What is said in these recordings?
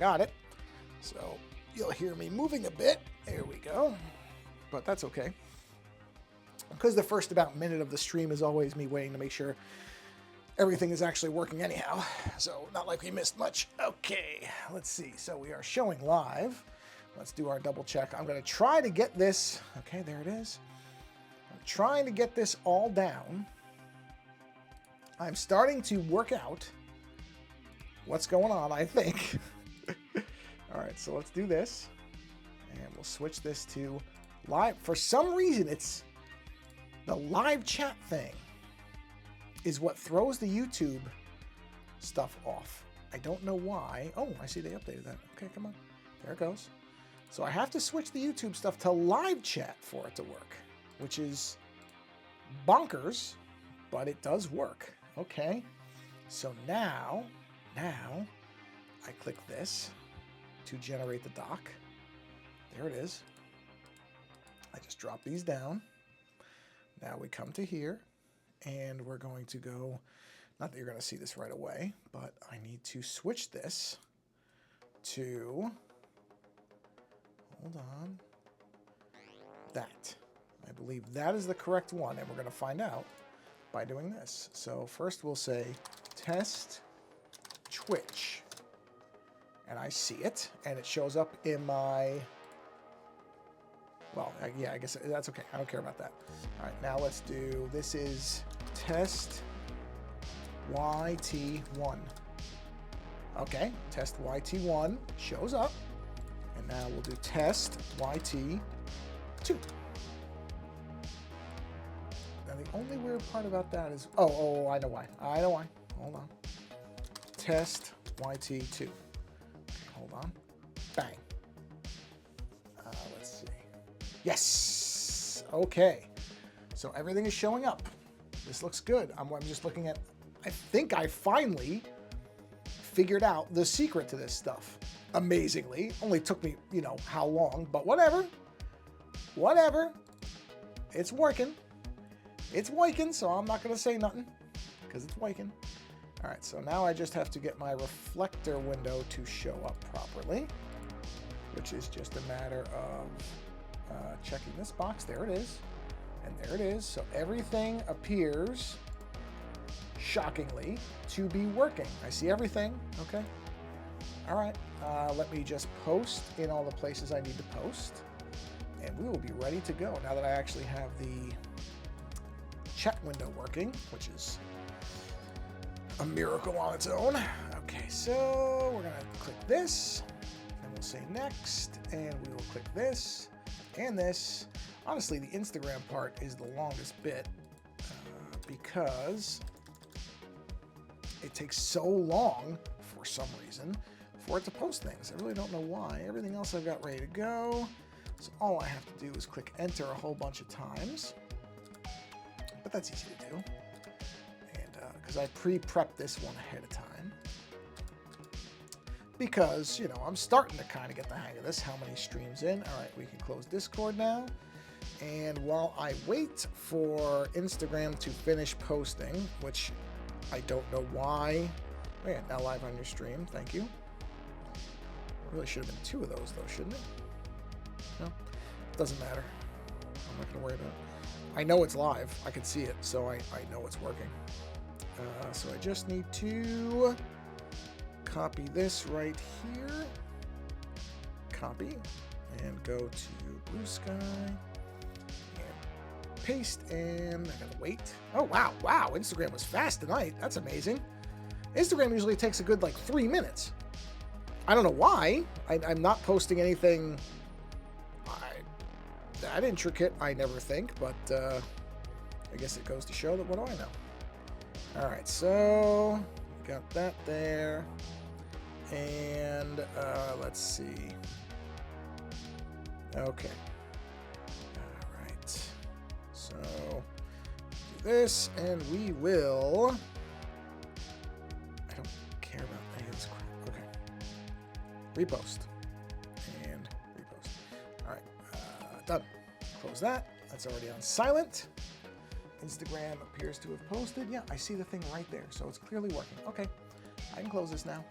Got it. So you'll hear me moving a bit. There we go. But that's okay. Because the first about minute of the stream is always me waiting to make sure everything is actually working anyhow. So not like we missed much. Okay, let's see. So we are showing live. Let's do our double check. I'm going to try to get this. Okay, there it is. I'm trying to get this all down. I'm starting to work out what's going on, I think. All right, so let's do this. And we'll switch this to live. For some reason, it's the live chat thing is what throws the YouTube stuff off. I don't know why. Oh, I see they updated that. Okay, come on. There it goes. So I have to switch the YouTube stuff to live chat for it to work, which is bonkers, but it does work. Okay. So now I click this to generate the doc. There it is. I just drop these down. Now we come to here and we're going to go, not that you're going to see this right away, but I need to switch this to, hold on, that. I believe that is the correct one, and we're going to find out by doing this. So first we'll say test Twitch, and I see it, and it shows up in my, well, yeah, I guess that's okay. I don't care about that. All right, now let's do, this is test YT1. Okay, test YT1 shows up. And now we'll do test YT2. Now the only weird part about that is, oh, I know why. I know why. Hold on. Test YT2. Hold on. Bang. Let's see. Yes. Okay. So everything is showing up. This looks good. I'm just looking at, I think I finally figured out the secret to this stuff. Amazingly. Only took me, you know, how long, but whatever. Whatever. It's working. It's working, so I'm not going to say nothing because it's working. All right, so now I just have to get my reflector window to show up properly, which is just a matter of checking this box. There it is. And there it is. So everything appears, shockingly, to be working. I see everything. Okay. All right. Let me just post in all the places I need to post. And we will be ready to go now that I actually have the chat window working, which is a miracle on its own. Okay, so we're going to click this. And we'll say next. And we will click this and this. Honestly, the Instagram part is the longest bit because it takes so long, for some reason, for it to post things. I really don't know why. Everything else I've got ready to go. So all I have to do is click enter a whole bunch of times. But that's easy to do. And because I pre-prepped this one ahead of time. Because, you know, I'm starting to kind of get the hang of this. How many streams in? All right, we can close Discord now. And while I wait for Instagram to finish posting, which I don't know why. Oh yeah, now live on your stream. Thank you. Really should have been 2 of those, though, shouldn't it? No, doesn't matter. I'm not going to worry about it. I know it's live. I can see it, so I know it's working. So I just need to copy this right here. Copy. And go to Blue Sky. Paste, and I gotta wait. Oh, wow. Wow, Instagram was fast tonight. That's amazing. Instagram usually takes a good, like, 3 minutes. I don't know why. I'm not posting anything that intricate, I never think, but I guess it goes to show that what do I know. All right, so got that there. And let's see. Okay. So, do this, and we will, I don't care about any of this crap. Okay. Repost. And repost. All right. Done. Close that. That's already on silent. Instagram appears to have posted. Yeah, I see the thing right there, so it's clearly working. Okay. I can close this now.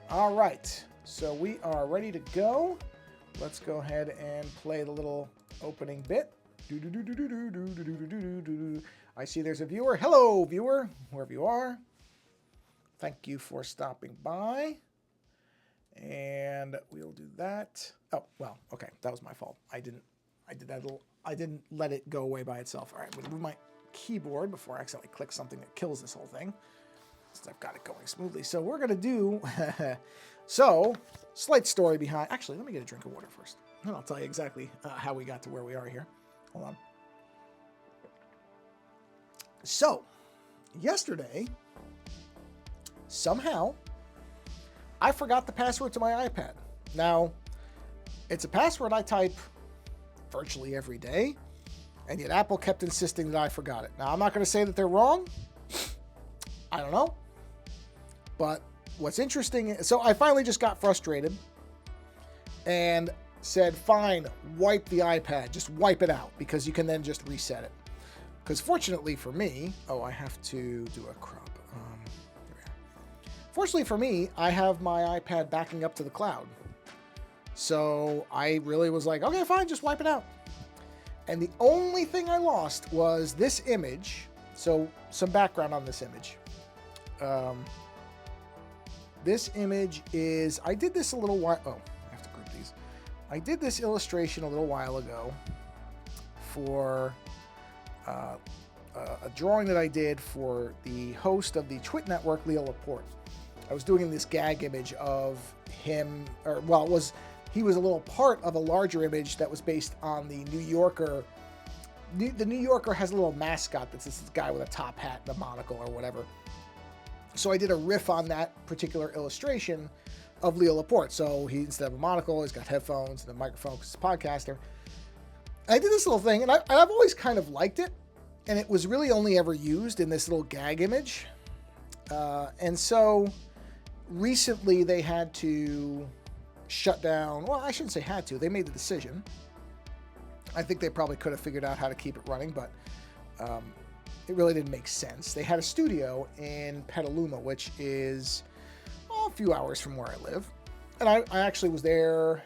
All right, so we are ready to go. Let's go ahead and play the little opening bit. I see there's a viewer. Hello, viewer, wherever you are. Thank you for stopping by. And we'll do that. Oh, well, okay, that was my fault. I didn't let it go away by itself. All right, I'm gonna move my keyboard before I accidentally click something that kills this whole thing. Since I've got it going smoothly. So we're gonna do, slight story behind, actually, let me get a drink of water first. And I'll tell you exactly how we got to where we are here. Hold on. So, yesterday, somehow, I forgot the password to my iPad. Now, it's a password I type virtually every day, and yet Apple kept insisting that I forgot it. Now, I'm not going to say that they're wrong. I don't know. But what's interesting, so I finally just got frustrated and said, fine, wipe the iPad. Just wipe it out, because you can then just reset it. Because fortunately for me, I have to do a crop. There we are. Fortunately for me, I have my iPad backing up to the cloud. So I really was like, okay, fine, just wipe it out. And the only thing I lost was this image. So some background on this image. This image is, I did this a little while, I have to group these. I did this illustration a little while ago for a drawing that I did for the host of the Twit Network, Leo Laporte. I was doing this gag image of him, he was a little part of a larger image that was based on the New Yorker. The New Yorker has a little mascot that's this guy with a top hat and a monocle or whatever. So I did a riff on that particular illustration of Leo Laporte. So he, instead of a monocle, he's got headphones and a microphone because he's a podcaster. I did this little thing, and I've always kind of liked it, and it was really only ever used in this little gag image. And so recently they had to shut down, well, I shouldn't say had to, they made the decision. I think they probably could have figured out how to keep it running, but it really didn't make sense. They had a studio in Petaluma, which is a few hours from where I live. And I actually was there,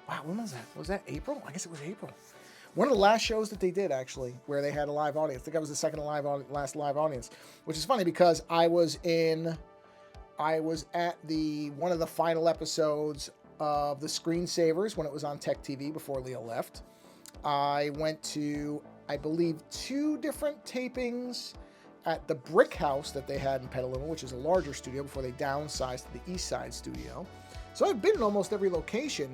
wow, when was that? Was that April? I guess it was April. One of the last shows that they did, actually, where they had a live audience. I think I was the second last live audience, which is funny because I was at one of the final episodes of the Screensavers when it was on Tech TV before Leo left. I went to, I believe, 2 different tapings at the Brick House that they had in Petaluma, which is a larger studio before they downsized to the East Side studio. So I've been in almost every location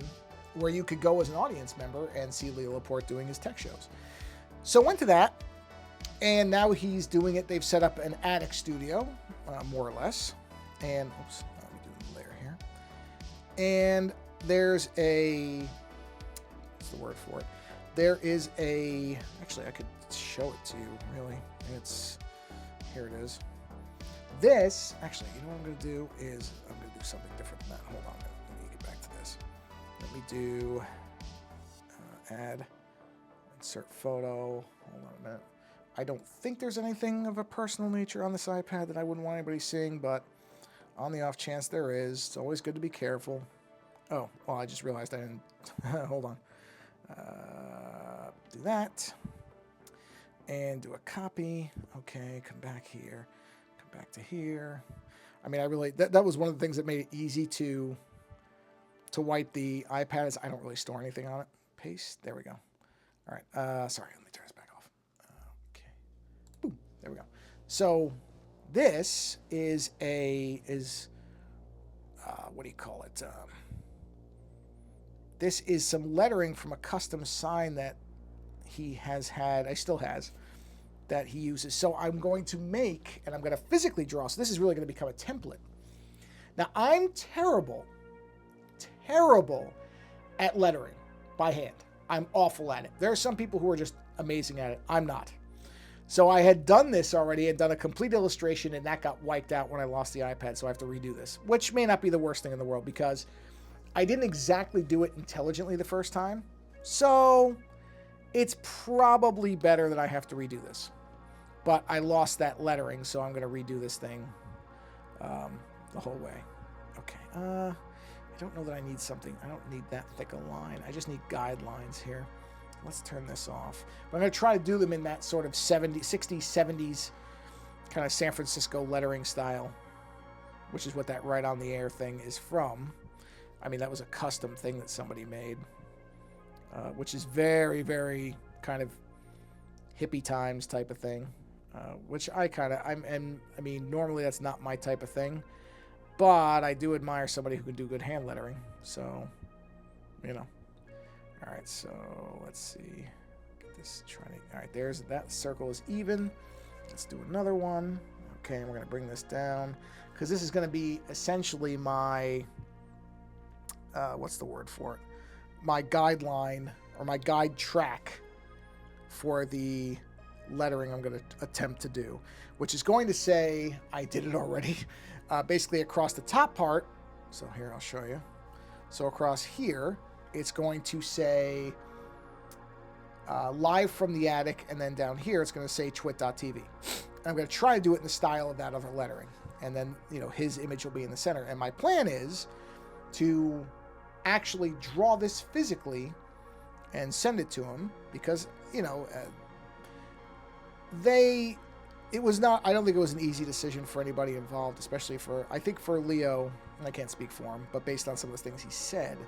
where you could go as an audience member and see Leo Laporte doing his tech shows. So went to that, and now he's doing it. They've set up an attic studio, more or less. And, oops, let me do a layer here. And there's what's the word for it? There is actually I could show it to you, really. Here it is. This, actually, you know what I'm going to do is, I'm going to do something different than that. Hold on a minute, let me get back to this. Let me do, add, insert photo, hold on a minute. I don't think there's anything of a personal nature on this iPad that I wouldn't want anybody seeing, but on the off chance there is, it's always good to be careful. Oh, well, I just realized I didn't, hold on. Do that, and do a copy. Okay, come back here, come back to here. I mean, I really, that was one of the things that made it easy to wipe the iPad is I don't really store anything on it. Paste, there we go. All right, sorry, let me turn this back off. Okay, boom, there we go. So this is what do you call it? This is some lettering from a custom sign that he still has, that he uses. So I'm going to make, and I'm going to physically draw. So this is really going to become a template. Now, I'm terrible at lettering by hand. I'm awful at it. There are some people who are just amazing at it. I'm not. So I had done this already and done a complete illustration, and that got wiped out when I lost the iPad. So I have to redo this, which may not be the worst thing in the world because I didn't exactly do it intelligently the first time. So it's probably better that I have to redo this. But I lost that lettering, so I'm going to redo this thing the whole way. Okay, I don't know that I need something. I don't need that thick a line. I just need guidelines here. Let's turn this off. But I'm going to try to do them in that sort of 60s, 70s kind of San Francisco lettering style, which is what that Right on the Air thing is from. I mean, that was a custom thing that somebody made, which is very, very kind of hippie times type of thing, which I mean, normally that's not my type of thing, but I do admire somebody who can do good hand lettering. So, you know. All right, so let's see. Get this all right, there's that circle is even. Let's do another one. Okay, and we're going to bring this down because this is going to be essentially my, what's the word for it? My guideline or my guide track for the lettering I'm going to attempt to do, which is going to say, I did it already, basically across the top part. So here, I'll show you. So across here, it's going to say live from the attic, and then down here it's going to say twit.tv. I'm going to try to do it in the style of that other lettering, and then, you know, his image will be in the center. And my plan is to actually draw this physically and send it to him because, you know, it was not, I don't think it was an easy decision for anybody involved, especially I think for Leo, and I can't speak for him, but based on some of the things he said,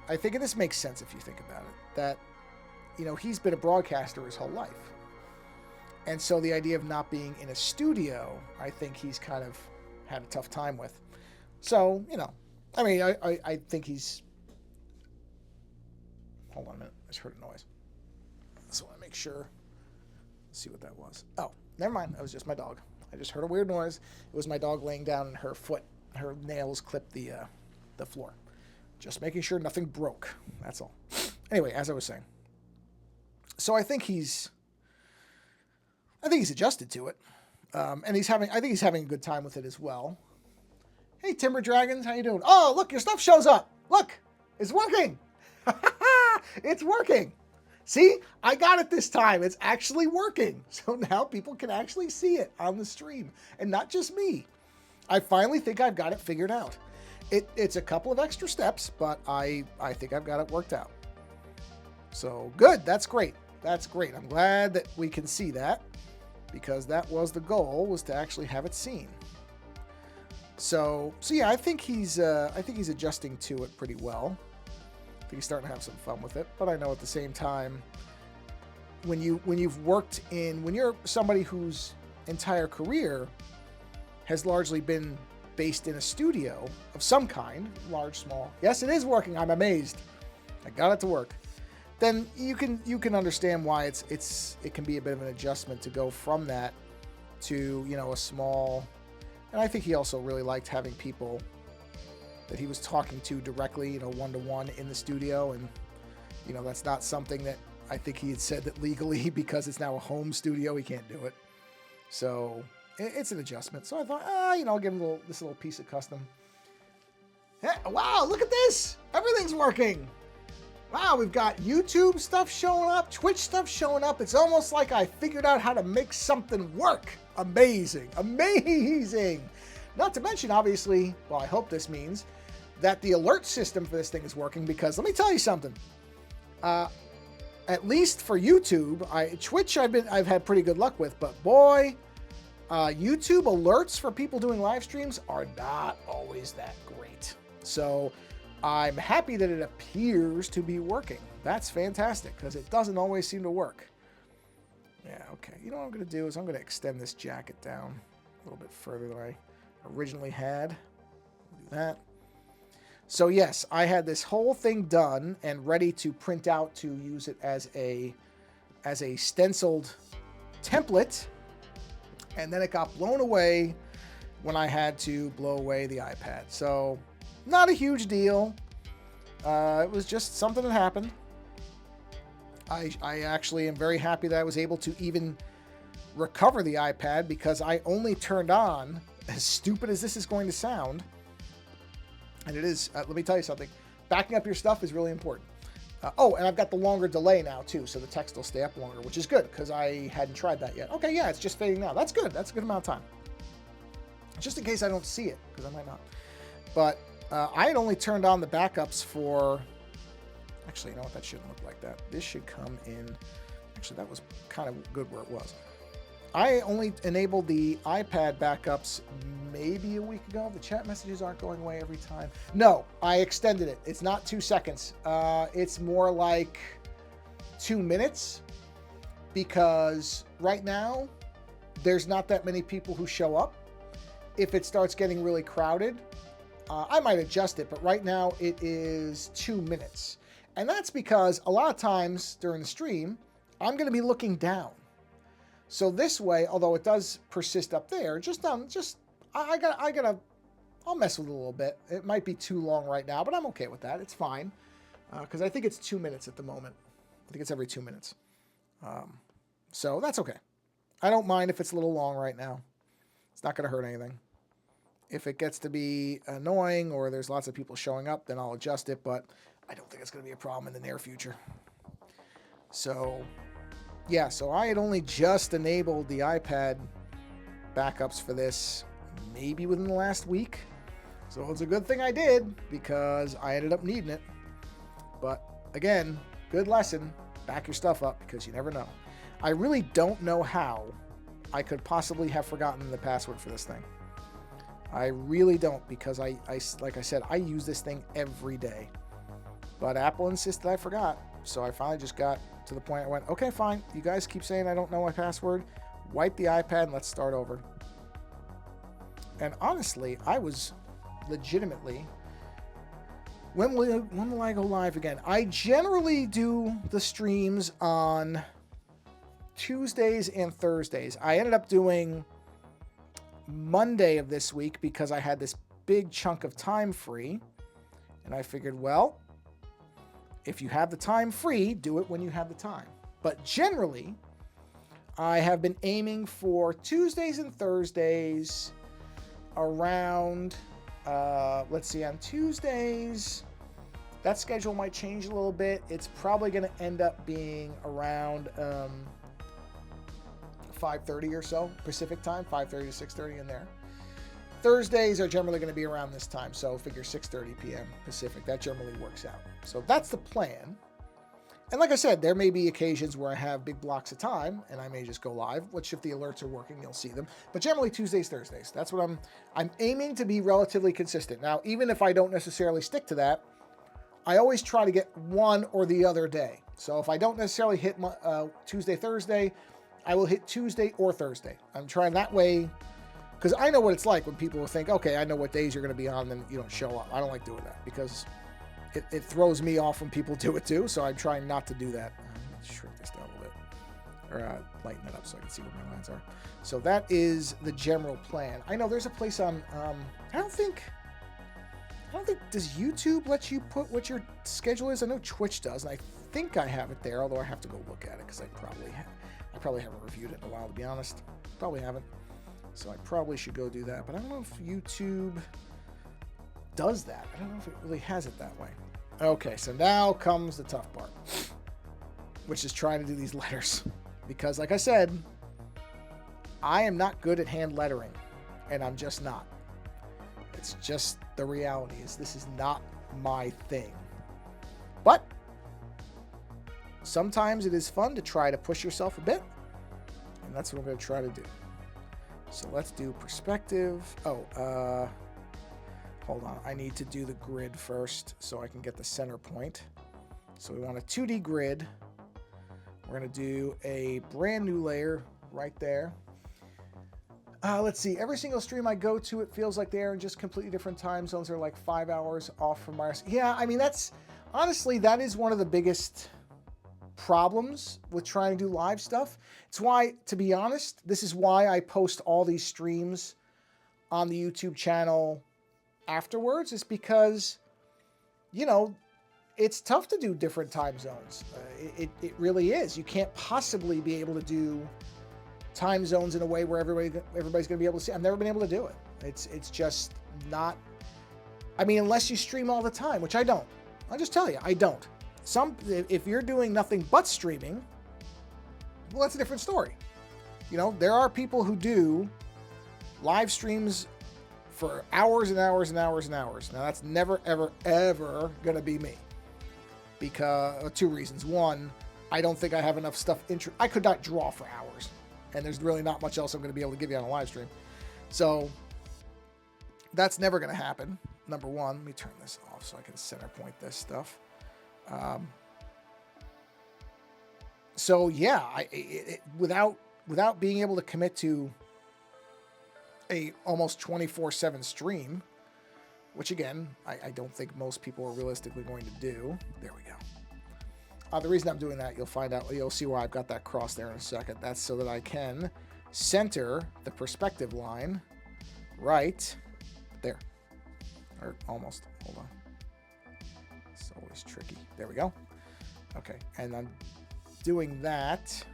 I think, and this makes sense if you think about it, that, you know, he's been a broadcaster his whole life. And so the idea of not being in a studio, I think he's kind of had a tough time with. So, you know, I mean, I think he's... Hold on a minute. I just heard a noise. So I want to make sure. Let's see what that was. Oh, never mind. That was just my dog. I just heard a weird noise. It was my dog laying down and her nails clipped the floor. Just making sure nothing broke. That's all. Anyway, as I was saying. So I think he's adjusted to it. And I think he's having a good time with it as well. Hey, Timber Dragons, how you doing? Oh, look, your stuff shows up. Look, it's working. It's working. See, I got it this time. It's actually working. So now people can actually see it on the stream and not just me. I finally think I've got it figured out. It's a couple of extra steps, but I think I've got it worked out. So good. That's great. That's great. I'm glad that we can see that because that was the goal, was to actually have it seen. So yeah, I think he's adjusting to it pretty well. I think he's starting to have some fun with it, but I know at the same time, when you're somebody whose entire career has largely been based in a studio of some kind, large, small. Yes, it is working. I'm amazed. I got it to work. Then you can understand why it can be a bit of an adjustment to go from that to, you know, a small. And I think he also really liked having people that he was talking to directly, you know, one-to-one in the studio. And, you know, that's not something that I think he had said that legally, because it's now a home studio, he can't do it. So it's an adjustment. So I thought, you know, I'll give him this little piece of custom. Hey, wow, look at this. Everything's working. Wow, we've got YouTube stuff showing up, Twitch stuff showing up. It's almost like I figured out how to make something work. Amazing. Amazing. Not to mention, obviously, well, I hope this means that the alert system for this thing is working, because let me tell you something. At least for YouTube, Twitch I've had pretty good luck with, but boy, YouTube alerts for people doing live streams are not always that great. So I'm happy that it appears to be working. That's fantastic, because it doesn't always seem to work. Yeah, okay. You know what I'm going to do is I'm going to extend this jacket down a little bit further than I originally had. Do that. So yes, I had this whole thing done and ready to print out to use it as a stenciled template, and then it got blown away when I had to blow away the iPad. So not a huge deal. It was just something that happened. I actually am very happy that I was able to even recover the iPad, because I only turned on, as stupid as this is going to sound, and it is, let me tell you something, backing up your stuff is really important. Oh, and I've got the longer delay now too, so the text will stay up longer, which is good, because I hadn't tried that yet. Okay, yeah, it's just fading now. That's good. That's a good amount of time. Just in case I don't see it, because I might not. But I had only turned on the backups for... Actually, you know what? That shouldn't look like that. This should come in... Actually, that was kind of good where it was. I only enabled the iPad backups maybe a week ago. The chat messages aren't going away every time. No, I extended it. It's not 2 seconds. It's more like 2 minutes, because right now there's not that many people who show up. If it starts getting really crowded, I might adjust it, but right now it is 2 minutes. And that's because a lot of times during the stream, I'm going to be looking down. So this way, although it does persist up there, I'll mess with it a little bit. It might be too long right now, but I'm okay with that. It's fine. Because I think it's 2 minutes at the moment. I think it's every 2 minutes. So that's okay. I don't mind if it's a little long right now. It's not going to hurt anything. If it gets to be annoying or there's lots of people showing up, then I'll adjust it, but I don't think it's going to be a problem in the near future. So, yeah, so I had only just enabled the iPad backups for this maybe within the last week. So it's a good thing I did, because I ended up needing it. But again, good lesson. Back your stuff up, because you never know. I really don't know how I could possibly have forgotten the password for this thing. I really don't, because I like I said, I use this thing every day. But Apple insisted I forgot. So I finally just got to the point I went, okay, fine. You guys keep saying I don't know my password. Wipe the iPad and let's start over. And honestly, I was legitimately... When will I go live again? I generally do the streams on Tuesdays and Thursdays. I ended up doing Monday of this week because I had this big chunk of time free. And I figured, well, if you have the time free, do it when you have the time. But generally, I have been aiming for Tuesdays and Thursdays around, let's see, on Tuesdays, that schedule might change a little bit. It's probably going to end up being around 5:30 or so Pacific time, 5:30 to 6:30 in there. Thursdays are generally going to be around this time, so figure 6:30 p.m. Pacific. That generally works out. So that's the plan. And like I said, there may be occasions where I have big blocks of time and I may just go live, which if the alerts are working, you'll see them. But generally Tuesdays, Thursdays. That's what I'm aiming to be relatively consistent. Now, even if I don't necessarily stick to that, I always try to get one or the other day. So if I don't necessarily hit Tuesday, Thursday, I will hit Tuesday or Thursday. I'm trying that way, because I know what it's like when people think, okay, I know what days you're going to be on, then you don't show up. I don't like doing that, because it throws me off when people do it too, so I'm trying not to do that. Let's shrink this down a little bit, or lighten it up so I can see where my lines are. So that is the general plan. I know there's a place on, I don't think, does YouTube let you put what your schedule is? I know Twitch does, and I think I have it there, although I have to go look at it, because I probably haven't reviewed it in a while, to be honest. Probably haven't. So I probably should go do that, but I don't know if YouTube does that. I don't know if it really has it that way. Okay, so now comes the tough part, which is trying to do these letters. Because like I said, I am not good at hand lettering, and I'm just not. It's just the reality is this is not my thing. But sometimes it is fun to try to push yourself a bit, and that's what I'm going to try to do. So let's do perspective. Oh, hold on. I need to do the grid first so I can get the center point. So we want a 2D grid. We're going to do a brand new layer right there. Let's see. Every single stream I go to, it feels like they're in just completely different time zones. They're like 5 hours off from ours. Yeah, I mean, honestly, that is one of the biggest problems with trying to do live stuff. It's why, to be honest, this is why I post all these streams on the YouTube channel afterwards, is because, you know, it's tough to do different time zones. It really is. You can't possibly be able to do time zones in a way where everybody's going to be able to see. I've never been able to do it. It's just not, I mean, unless you stream all the time, which I don't. I'll just tell you, I don't. If you're doing nothing but streaming, well, that's a different story. You know, there are people who do live streams for hours and hours and hours and hours. Now, that's never, ever, ever going to be me. Because, two reasons. One, I don't think I have enough stuff. I could not draw for hours. And there's really not much else I'm going to be able to give you on a live stream. So, that's never going to happen. Number one, let me turn this off so I can center point this stuff. So, yeah, without being able to commit to a almost 24/7 stream, which again, I don't think most people are realistically going to do. There we go. The reason I'm doing that, you'll see why I've got that cross there in a second. That's so that I can center the perspective line right there. Or almost. Hold on. It's always tricky. There we go. Okay. And I'm doing that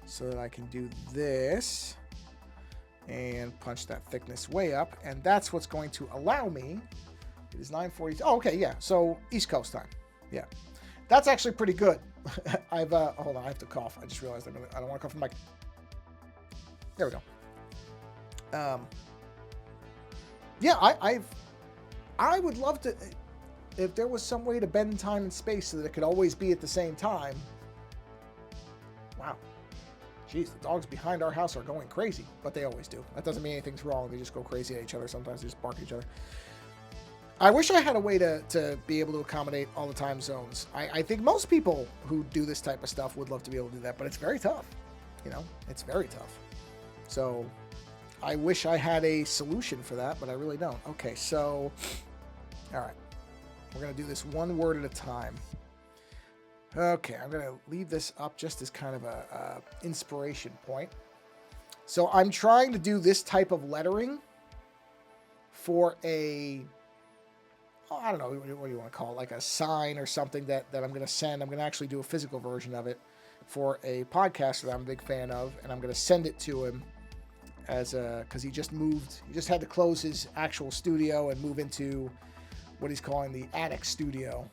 so that I can do this and punch that thickness way up. And that's what's going to allow me. It is 9:40. Oh, okay. Yeah. So East Coast time. Yeah. That's actually pretty good. Hold on. I have to cough. I just realized I don't want to cough from the mic. There we go. Yeah, I would love to, if there was some way to bend time and space so that it could always be at the same time. Wow. Jeez, the dogs behind our house are going crazy, but they always do. That doesn't mean anything's wrong. They just go crazy at each other. Sometimes they just bark at each other. I wish I had a way to be able to accommodate all the time zones. I think most people who do this type of stuff would love to be able to do that, but it's very tough. You know, it's very tough. So I wish I had a solution for that, but I really don't. Okay, so, all right. We're going to do this one word at a time. Okay, I'm going to leave this up just as kind of a inspiration point. So I'm trying to do this type of lettering for I don't know, what do you want to call it? Like a sign or something that I'm going to send. I'm going to actually do a physical version of it for a podcaster that I'm a big fan of, and I'm going to send it to him because he just had to close his actual studio and move into what he's calling the attic studio.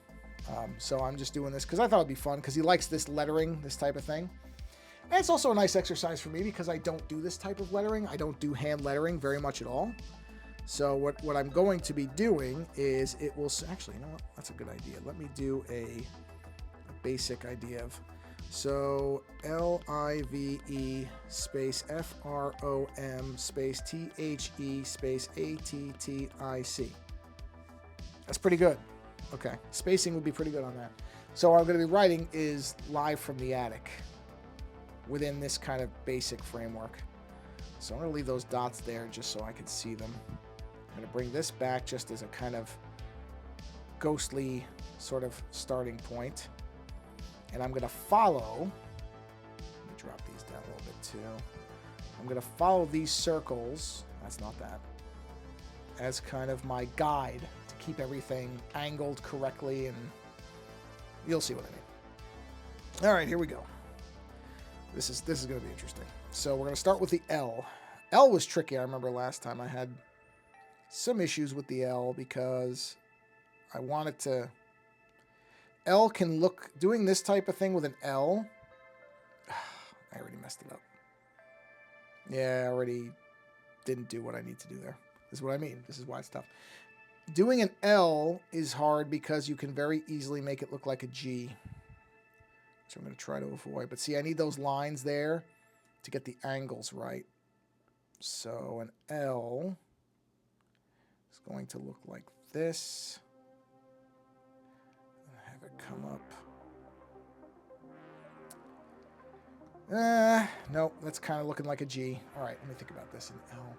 So I'm just doing this because I thought it'd be fun because he likes this lettering, this type of thing. And it's also a nice exercise for me because I don't do this type of lettering. I don't do hand lettering very much at all. So what I'm going to be doing is actually, you know what? That's a good idea. Let me do a basic idea of, so LIVE space FROM space THE space ATTIC. That's pretty good. Okay. Spacing would be pretty good on that. So what I'm going to be writing is live from the attic within this kind of basic framework. So I'm going to leave those dots there just so I can see them. I'm going to bring this back just as a kind of ghostly sort of starting point. And I'm going to follow, let me drop these down a little bit too. I'm going to follow these circles, that's not that, as kind of my guide to keep everything angled correctly, and you'll see what I mean. All right, here we go. This is going to be interesting. So we're going to start with the L. L was tricky. I remember last time I had some issues with the L because I wanted to... L can look... Doing this type of thing with an L... I already messed it up. Yeah, I already didn't do what I need to do there. This is what I mean. This is why it's tough. Doing an L is hard because you can very easily make it look like a G, which I'm going to try to avoid. But see, I need those lines there to get the angles right. So an L is going to look like this. Have it come up. Nope, that's kind of looking like a G. All right, let me think about this. An L.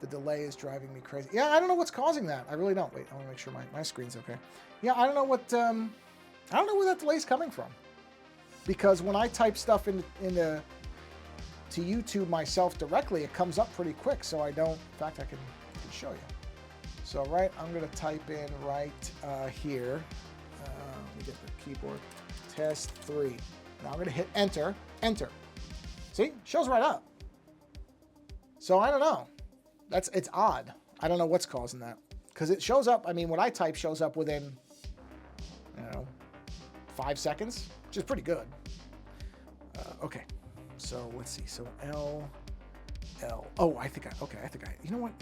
The delay is driving me crazy. Yeah, I don't know what's causing that. I really don't. Wait, I want to make sure my screen's okay. Yeah, I don't know what... I don't know where that delay's coming from. Because when I type stuff to YouTube myself directly, it comes up pretty quick, so I don't... In fact, I can show you. So, right, I'm going to type in right here. Let me get the keyboard. Test 3. Now I'm going to hit enter. Enter. See? Shows right up. So, I don't know. It's odd. I don't know what's causing that. Because it shows up, I mean, what I type shows up within, I don't know, 5 seconds, which is pretty good. Okay, so let's see. So L. Oh, I think I, you know what?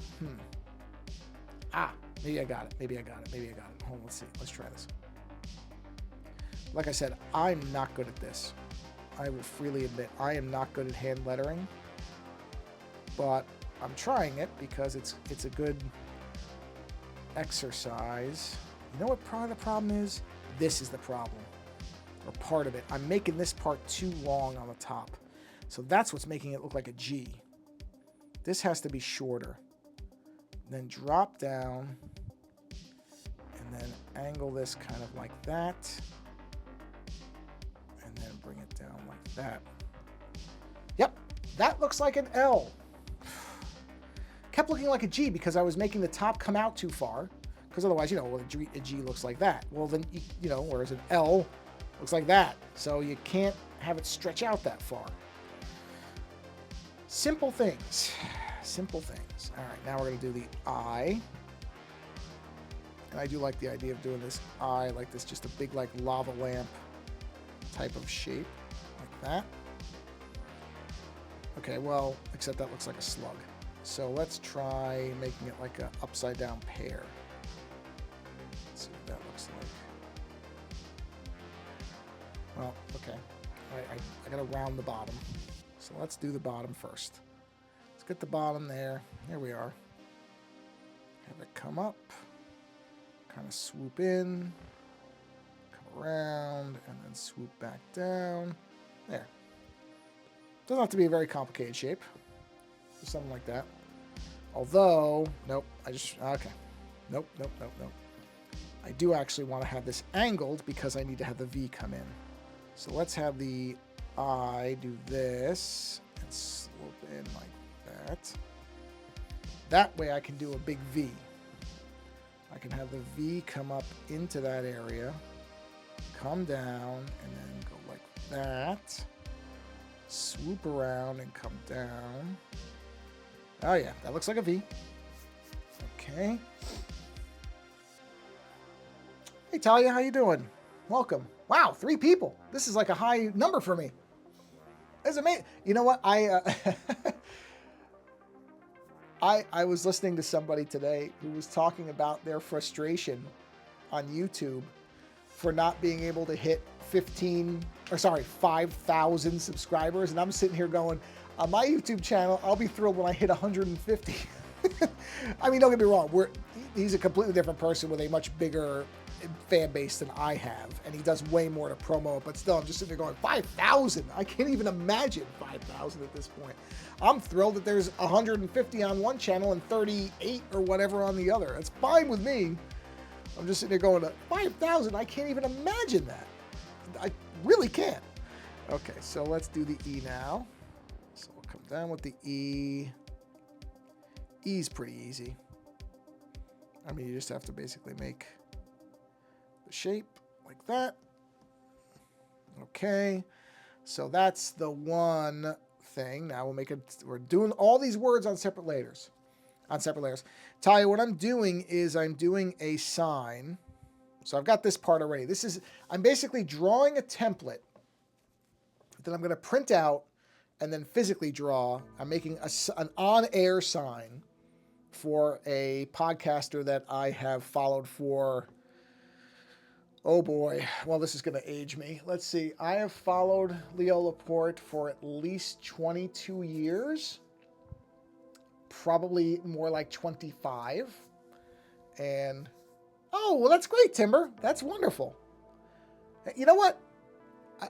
Maybe I got it. Maybe I got it. Hold on, let's see. Let's try this. Like I said, I'm not good at this. I will freely admit I am not good at hand lettering. But I'm trying it because it's a good exercise. You know what probably the problem is? This is the problem. Or part of it. I'm making this part too long on the top. So that's what's making it look like a G. This has to be shorter. Then drop down. And then angle this kind of like that. And then bring it down like that. Yep, that looks like an L. Kept looking like a G because I was making the top come out too far. Because otherwise, you know, well, a G looks like that. Well, then, you know, whereas an L looks like that. So you can't have it stretch out that far. Simple things. Simple things. All right, now we're going to do the I. And I do like the idea of doing this I like this, just a big, like, lava lamp type of shape. Like that. Okay, well, except that looks like a slug. So let's try making it like an upside down pear. Let's see what that looks like. Well, okay. I gotta round the bottom. So let's do the bottom first. Let's get the bottom there. There we are. Have it come up. Kind of swoop in. Come around. And then swoop back down. There. Doesn't have to be a very complicated shape. Just something like that. Although, nope, okay. Nope. I do actually want to have this angled because I need to have the V come in. So let's have the I do this and slope in like that. That way I can do a big V. I can have the V come up into that area, come down, and then go like that. Swoop around and come down. Oh yeah, that looks like a V. Okay. Hey Talia, how you doing? Welcome. Wow, 3 people. This is like a high number for me. That's amazing. You know what? I was listening to somebody today who was talking about their frustration on YouTube for not being able to hit 5,000 subscribers, and I'm sitting here going, on my YouTube channel, I'll be thrilled when I hit 150. I mean, don't get me wrong. He's a completely different person with a much bigger fan base than I have, and he does way more to promo it, but still, I'm just sitting there going, 5,000? I can't even imagine 5,000 at this point. I'm thrilled that there's 150 on one channel and 38 or whatever on the other. That's fine with me. I'm just sitting there going, 5,000? I can't even imagine that. I really can't. Okay, so let's do the E now. So we'll come down with the E. E's pretty easy. I mean, you just have to basically make the shape like that. Okay, so that's the one thing. Now we'll make it. We're doing all these words on separate layers. Talia, what I'm doing is I'm doing a sign. So I've got this part already. I'm basically drawing a template that I'm going to print out and then physically draw. I'm making an on-air sign for a podcaster that I have followed for, oh boy, well, this is going to age me. Let's see. I have followed Leo Laporte for at least 22 years, probably more like 25. And, oh, well, that's great, Timber. That's wonderful. You know what?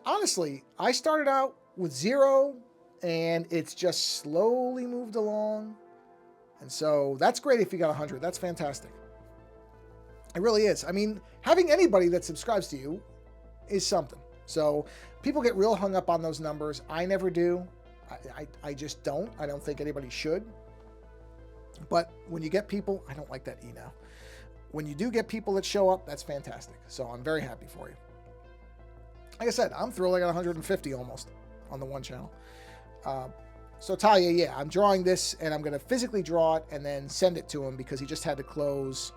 Honestly, I started out with 0, and it's just slowly moved along. And so that's great if you got 100. That's fantastic. It really is. I mean, having anybody that subscribes to you is something. So people get real hung up on those numbers. I never do. I just don't. I don't think anybody should. But when you get people, I don't like that E now. When you do get people that show up, that's fantastic. So I'm very happy for you. Like I said, I'm thrilled I got 150 almost on the one channel. So Talia, yeah, I'm drawing this, and I'm going to physically draw it and then send it to him because he just had to close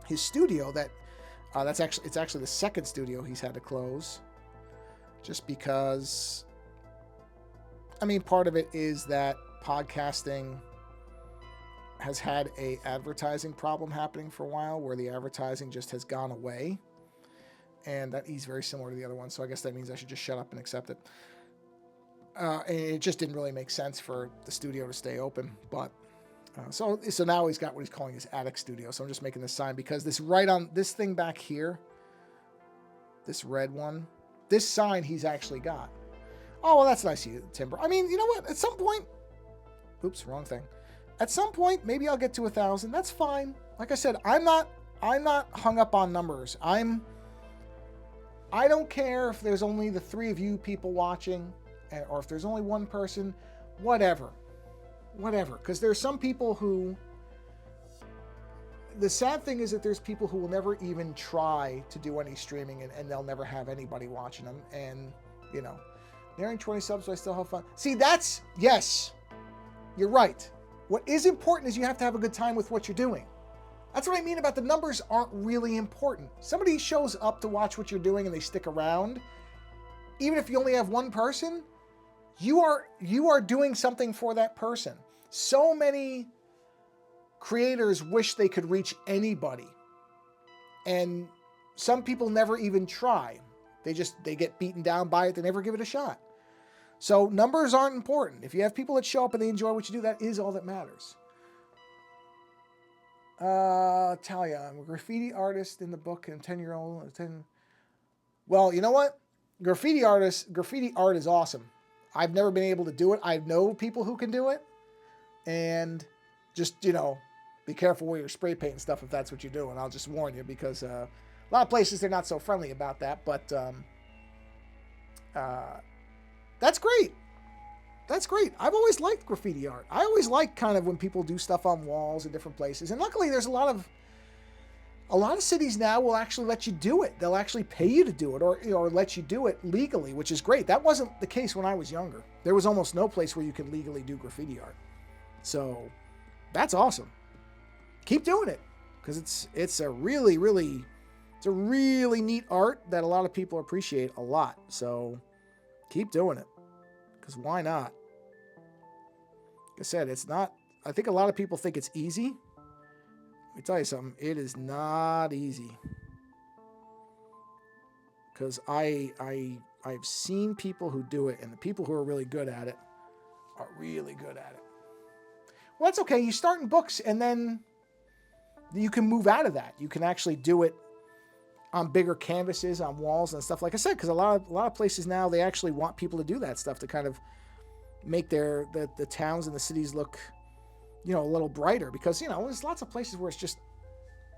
his studio. It's actually the second studio he's had to close, just because. I mean, part of it is that podcasting has had a advertising problem happening for a while where the advertising just has gone away. And that is very similar to the other one, so I guess that means I should just shut up and accept it. And it just didn't really make sense for the studio to stay open. But so now he's got what he's calling his attic studio. So I'm just making this sign because this right on this thing back here, this red one, this sign he's actually got. Oh, well, that's nice of you, Timber. I mean, you know what? At some point, oops, wrong thing. At some point, maybe I'll get to 1,000. That's fine. Like I said, I'm not hung up on numbers. I don't care if there's only the 3 of you people watching, or if there's only one person, whatever. Because there's some people who, the sad thing is that there's people who will never even try to do any streaming, and they'll never have anybody watching them. And, you know, nearing 20 subs, so I still have fun. See, yes, you're right. What is important is you have to have a good time with what you're doing. That's what I mean about the numbers aren't really important. Somebody shows up to watch what you're doing and they stick around. Even if you only have one person, you are doing something for that person. So many creators wish they could reach anybody. And some people never even try. They get beaten down by it. They never give it a shot. So numbers aren't important. If you have people that show up and they enjoy what you do, that is all that matters. Talia, I'm a graffiti artist in the book and 10-year-old. Well, you know what? Graffiti art is awesome. I've never been able to do it. I know people who can do it. And just, you know, be careful with your spray paint and stuff if that's what you're doing. I'll just warn you because a lot of places, they're not so friendly about that. But that's great. That's great. I've always liked graffiti art. I always like kind of when people do stuff on walls in different places. And luckily, there's a lot of cities now will actually let you do it. They'll actually pay you to do it or let you do it legally, which is great. That wasn't the case when I was younger. There was almost no place where you could legally do graffiti art. So that's awesome. Keep doing it because it's a really neat art that a lot of people appreciate a lot. So keep doing it. Because why not? Like I said, it's not... I think a lot of people think it's easy. Let me tell you something. It is not easy. Because I've seen people who do it, and the people who are really good at it are really good at it. Well, that's okay. You start in books, and then you can move out of that. You can actually do it on bigger canvases, on walls and stuff, like I said, because a lot of places now, they actually want people to do that stuff to kind of make the towns and the cities look, you know, a little brighter, because, you know, there's lots of places where it's just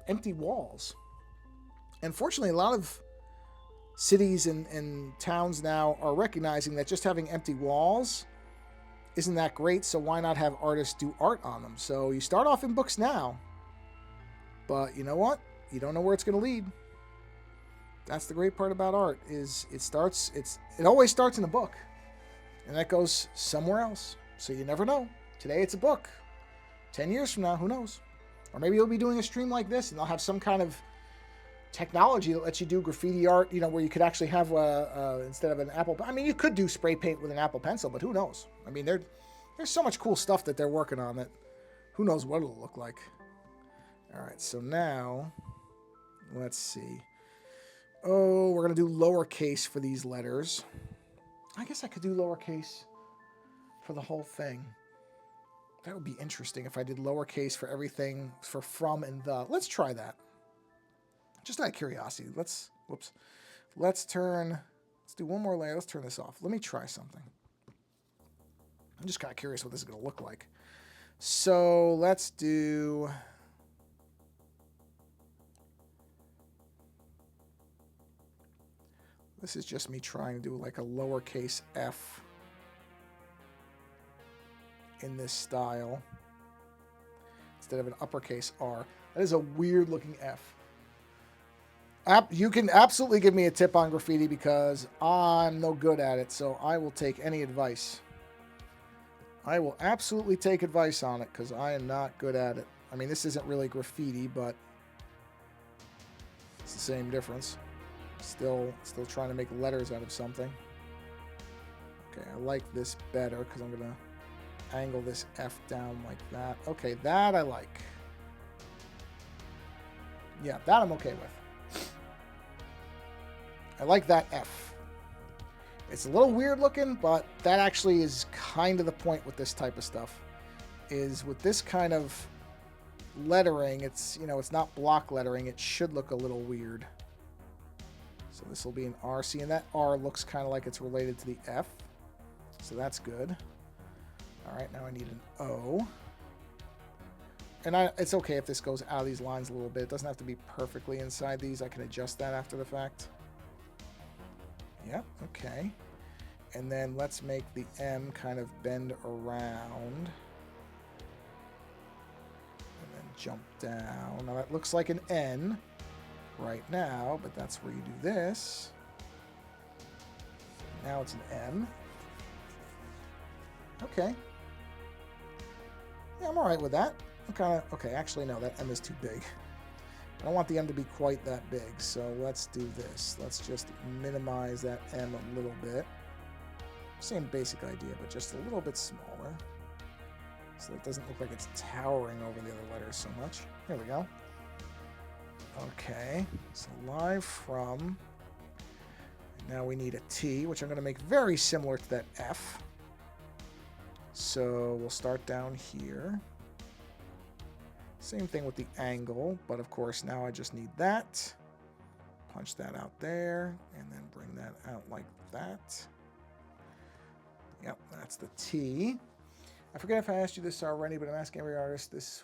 empty walls. And fortunately, a lot of cities and towns now are recognizing that just having empty walls isn't that great, so why not have artists do art on them? So you start off in books now, but you know what? You don't know where it's going to lead. That's the great part about art, is it always starts in a book, and that goes somewhere else. So you never know. Today it's a book. 10 years from now, who knows? Or maybe you'll be doing a stream like this, and they'll have some kind of technology that lets you do graffiti art, you know, where you could actually have instead of an Apple. I mean, you could do spray paint with an Apple Pencil, but who knows? I mean, there's so much cool stuff that they're working on that who knows what it'll look like. All right, so now let's see. Oh, we're going to do lowercase for these letters. I guess I could do lowercase for the whole thing. That would be interesting if I did lowercase for everything for from and the. Let's try that. Just out of curiosity. Let's do one more layer. Let's turn this off. Let me try something. I'm just kind of curious what this is going to look like. So let's do... This is just me trying to do like a lowercase f in this style instead of an uppercase R. That is a weird looking F. You can absolutely give me a tip on graffiti because I'm no good at it, so I will take any advice. I will absolutely take advice on it because I am not good at it. I mean, this isn't really graffiti, but it's the same difference. Still trying to make letters out of something. Okay, I like this better because I'm gonna angle this F down like that. Okay, that I like. Yeah, that I'm okay with. I like that F. It's a little weird looking, but that actually is kind of the point with this type of stuff. Is with this kind of lettering, it's, you know, it's not block lettering. It should look a little weird. So this will be an R. See, and that R looks kind of like it's related to the F. So that's good. All right, now I need an O. And it's okay if this goes out of these lines a little bit. It doesn't have to be perfectly inside these. I can adjust that after the fact. Yep, okay. And then let's make the M kind of bend around. And then jump down. Now that looks like an N right now, but that's where you do this. Now it's an M. Okay. Yeah, I'm all right with that. Okay, actually, no, that M is too big. I don't want the M to be quite that big, so let's do this. Let's just minimize that M a little bit. Same basic idea, but just a little bit smaller. So it doesn't look like it's towering over the other letters so much. Here we go. Okay, so live from. Now we need a T, which I'm going to make very similar to that F. So we'll start down here. Same thing with the angle, but of course now I just need that. Punch that out there, and then bring that out like that. Yep, that's the T. I forget if I asked you this already, but I'm asking every artist this.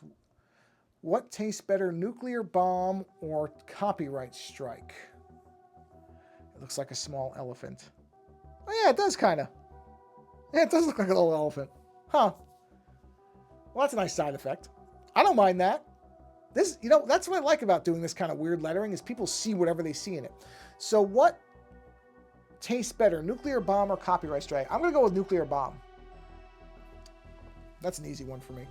What tastes better, nuclear bomb or copyright strike? It looks like a small elephant. Oh yeah, it does kind of. Yeah, it does look like a little elephant. Huh. Well, that's a nice side effect. I don't mind that. This, you know, that's what I like about doing this kind of weird lettering is people see whatever they see in it. So what tastes better, nuclear bomb or copyright strike? I'm going to go with nuclear bomb. That's an easy one for me.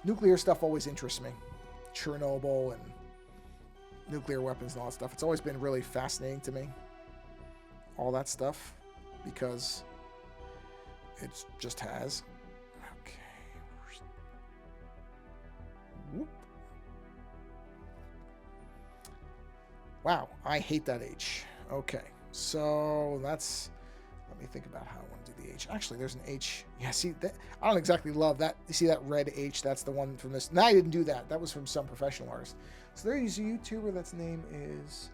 Nuclear stuff always interests me. Chernobyl and nuclear weapons and all that stuff. It's always been really fascinating to me. All that stuff. Because it just has. Okay. Whoop. Wow, I hate that H. Okay, so that's, let me think about how I want to do the H. Actually, there's an H. Yeah, see, that, I don't exactly love that. You see that red H? That's the one from this. No, I didn't do that. That was from some professional artist. So there's a YouTuber that's name is,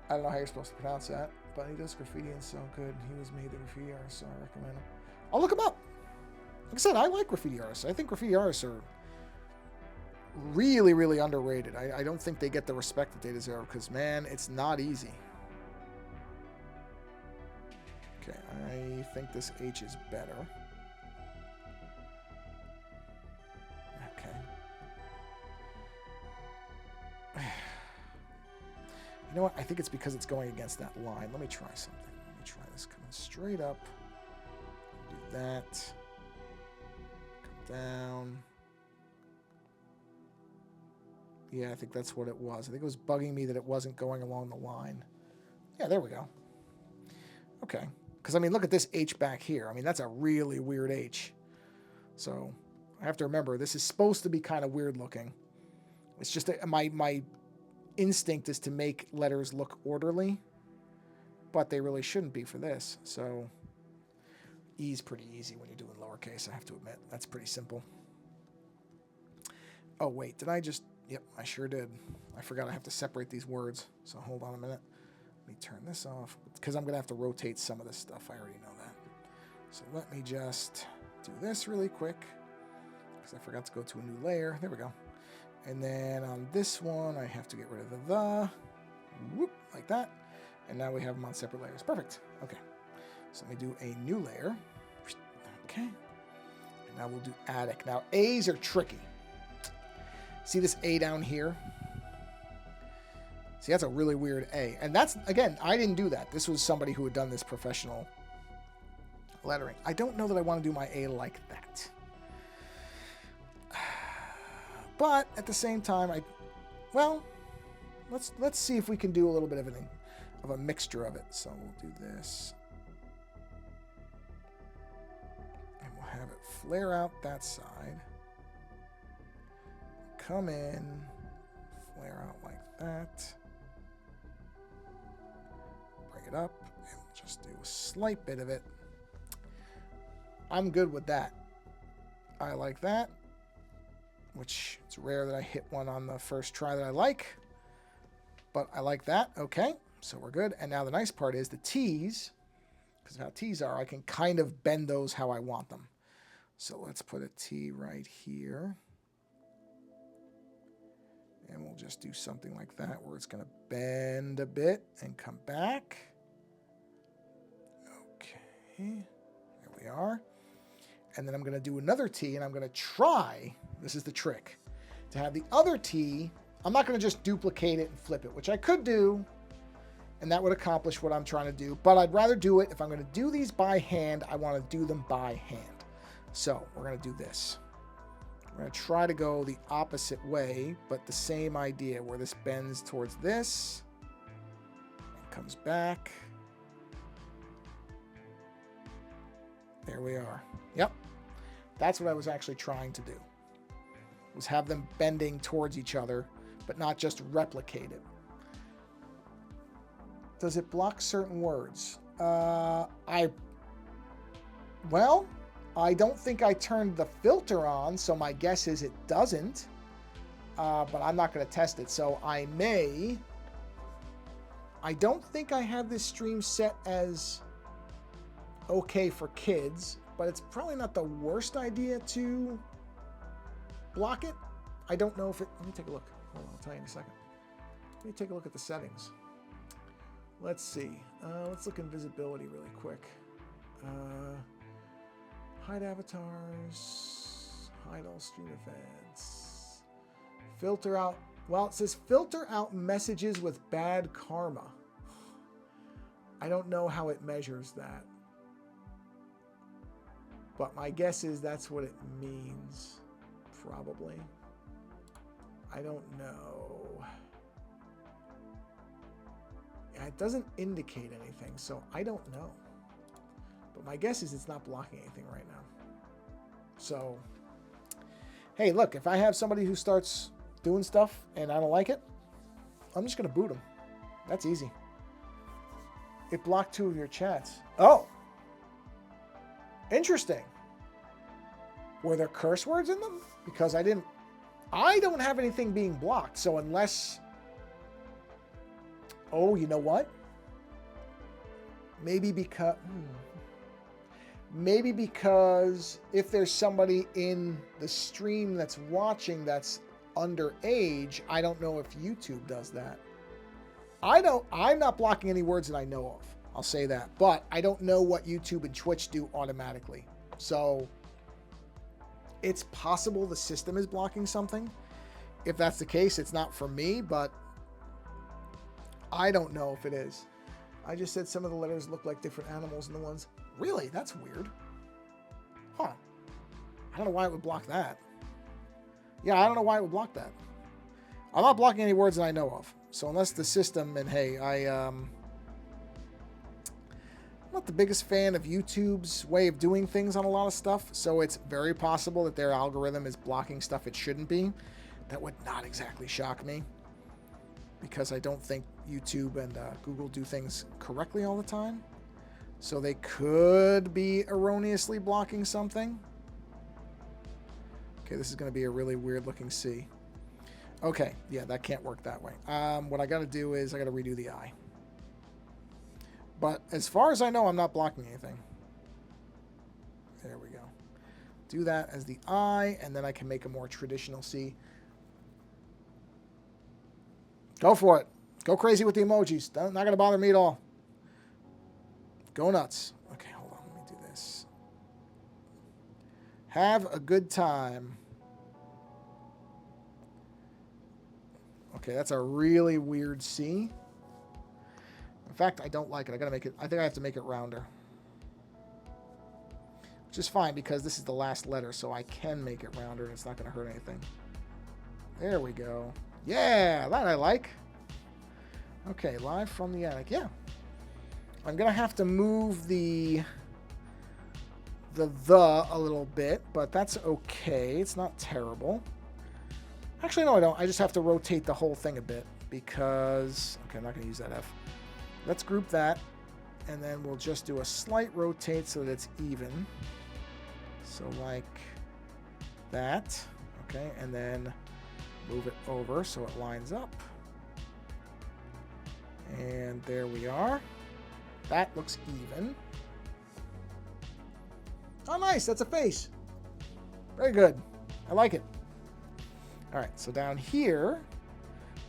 I don't know how you're supposed to pronounce that, but he does graffiti and so good. He was made the graffiti artist, so I recommend him. I'll look him up. Like I said, I like graffiti artists. I think graffiti artists are really, really underrated. I don't think they get the respect that they deserve because, man, it's not easy. Okay, I think this H is better. Okay. You know what? I think it's because it's going against that line. Let me try something. Let me try this coming straight up. Do that. Come down. Yeah, I think that's what it was. I think it was bugging me that it wasn't going along the line. Yeah, there we go. Okay. Because, I mean, look at this H back here. I mean, that's a really weird H. So, I have to remember, this is supposed to be kind of weird looking. It's just my instinct is to make letters look orderly. But they really shouldn't be for this. So, E is pretty easy when you're doing lowercase, I have to admit. That's pretty simple. Oh, wait, did I just... Yep, I sure did. I forgot I have to separate these words. So hold on a minute. Let me turn this off. Because I'm going to have to rotate some of this stuff. I already know that. So let me just do this really quick. Because I forgot to go to a new layer. There we go. And then on this one, I have to get rid of the. Whoop, like that. And now we have them on separate layers. Perfect. Okay. So let me do a new layer. Okay. And now we'll do attic. Now, A's are tricky. See this A down here? See, that's a really weird A. And that's, again, I didn't do that. This was somebody who had done this professional lettering. I don't know that I want to do my A like that. But at the same time, let's see if we can do a little bit of a mixture of it. So we'll do this. And we'll have it flare out that side. Come in, flare out like that. Bring it up, and just do a slight bit of it. I'm good with that. I like that, which it's rare that I hit one on the first try that I like, but I like that. Okay, so we're good. And now the nice part is the T's, because of how T's are, I can kind of bend those how I want them. So let's put a T right here. And we'll just do something like that where it's going to bend a bit and come back. Okay, there we are. And then I'm going to do another T, and I'm going to try, this is the trick, to have the other T. I'm not going to just duplicate it and flip it, which I could do, and that would accomplish what I'm trying to do. But I'd rather do it, if I'm going to do these by hand, I want to do them by hand. So we're going to do this. We're going to try to go the opposite way, but the same idea, where this bends towards this, and comes back. There we are. Yep. That's what I was actually trying to do, was have them bending towards each other, but not just replicate it. Does it block certain words? Well, I don't think I turned the filter on, so my guess is it doesn't. But I'm not going to test it, so I may. I don't think I have this stream set as okay for kids, but it's probably not the worst idea to block it. I don't know if it... Let me take a look. Hold on, I'll tell you in a second. Let me take a look at the settings. Let's see. Let's look in visibility really quick. Hide avatars. Hide all stream events. Filter out... Well, it says filter out messages with bad karma. I don't know how it measures that. But my guess is that's what it means. Probably. I don't know. Yeah, it doesn't indicate anything, so I don't know. But my guess is it's not blocking anything right now. So, hey, look, if I have somebody who starts doing stuff and I don't like it, I'm just going to boot them. That's easy. It blocked 2 of your chats. Oh! Interesting. Were there curse words in them? Because I don't have anything being blocked. So unless... Oh, you know what? Maybe because... Maybe because if there's somebody in the stream that's watching that's underage, I don't know if YouTube does that. I'm not blocking any words that I know of. I'll say that. But I don't know what YouTube and Twitch do automatically. So it's possible the system is blocking something. If that's the case, it's not for me, but I don't know if it is. I just said some of the letters look like different animals than the ones. Really? That's weird. Huh. I don't know why it would block that. Yeah, I don't know why it would block that. I'm not blocking any words that I know of. So unless the system, and hey, I'm not the biggest fan of YouTube's way of doing things on a lot of stuff, so it's very possible that their algorithm is blocking stuff it shouldn't be. That would not exactly shock me, because I don't think YouTube and Google do things correctly all the time. So they could be erroneously blocking something. Okay, this is going to be a really weird looking C. Okay, yeah, that can't work that way. What I got to do is I got to redo the I. But as far as I know, I'm not blocking anything. There we go. Do that as the I, and then I can make a more traditional C. Go for it. Go crazy with the emojis. Not going to bother me at all. Go nuts. Okay, hold on. Let me do this. Have a good time. Okay, that's a really weird C. In fact, I don't like it. I gotta make it. I think I have to make it rounder. Which is fine because this is the last letter, so I can make it rounder and it's not gonna hurt anything. There we go. Yeah, that I like. Okay, live from the attic. Yeah. I'm gonna have to move the the a little bit, but that's okay. It's not terrible. Actually, no, I don't. I just have to rotate the whole thing a bit because... Okay, I'm not going to use that F. Let's group that, and then we'll just do a slight rotate so that it's even. So like that. Okay, and then move it over so it lines up. And there we are. That looks even. Oh, nice. That's a face. Very good. I like it. All right, so down here,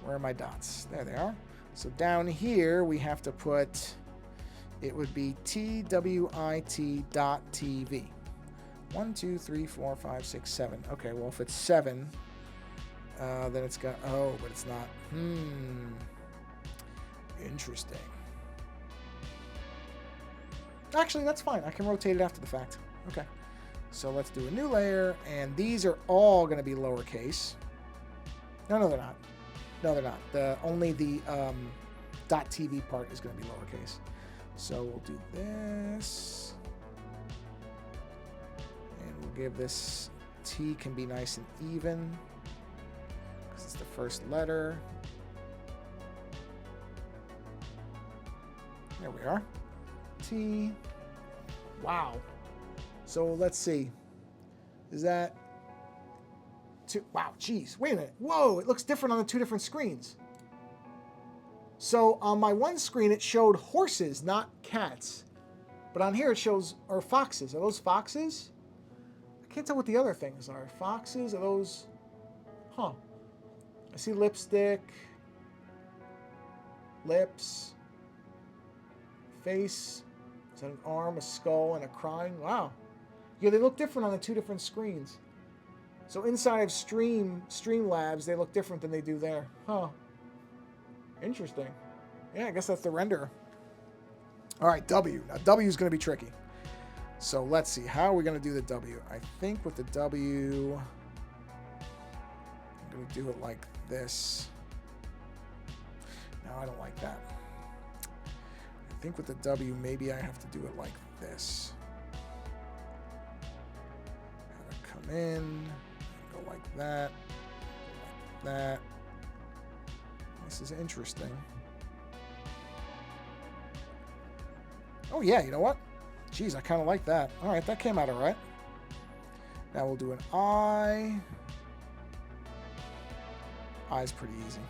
where are my dots? There they are. So down here, we have to put, it would be twit.tv. 1, 2, 3, 4, 5, 6, 7. Okay, well, if it's 7, then it's got, oh, but it's not. Interesting. Actually, that's fine. I can rotate it after the fact. Okay. So let's do a new layer, and these are all going to be lowercase. No, they're not. No, they're not. Only the .tv part is going to be lowercase. So we'll do this. And we'll give this T can be nice and even because it's the first letter. There we are. T. Wow. So let's see. Is that two? Wow, geez. Wait a minute. Whoa, it looks different on the two different screens. So on my one screen, it showed horses, not cats. But on here, it shows, or foxes. Are those foxes? I can't tell what the other things are. Foxes? Are those? Huh. I see lipstick. Lips. Face. Is that an arm, a skull, and a crying? Wow. Yeah, they look different on the two different screens. So inside of Streamlabs, they look different than they do there. Huh. Interesting. Yeah, I guess that's the renderer. All right, W. Now, W is going to be tricky. So let's see. How are we going to do the W? I think with the W, I'm going to do it like this. No, I don't like that. I think with the W, maybe I have to do it like this. Have it come in, go like that, like that. This is interesting. Oh yeah, you know what? Geez, I kind of like that. All right, that came out all right. Now we'll do an I. I's pretty easy.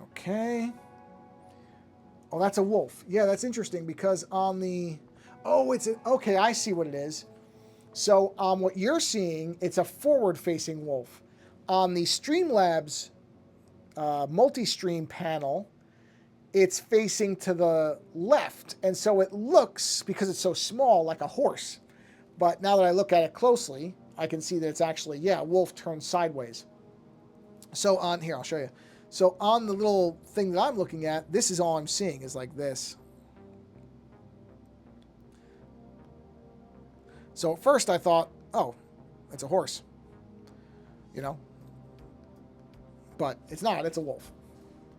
Okay. Oh, that's a wolf. Yeah, that's interesting because on the... Oh, it's a... Okay, I see what it is. So what you're seeing, it's a forward-facing wolf. On the Streamlabs multi-stream panel, it's facing to the left. And so it looks, because it's so small, like a horse. But now that I look at it closely, I can see that it's actually, yeah, wolf turned sideways. So on here, I'll show you. So on the little thing that I'm looking at, this is all I'm seeing is like this. So at first I thought, oh, it's a horse. You know? But it's not, it's a wolf.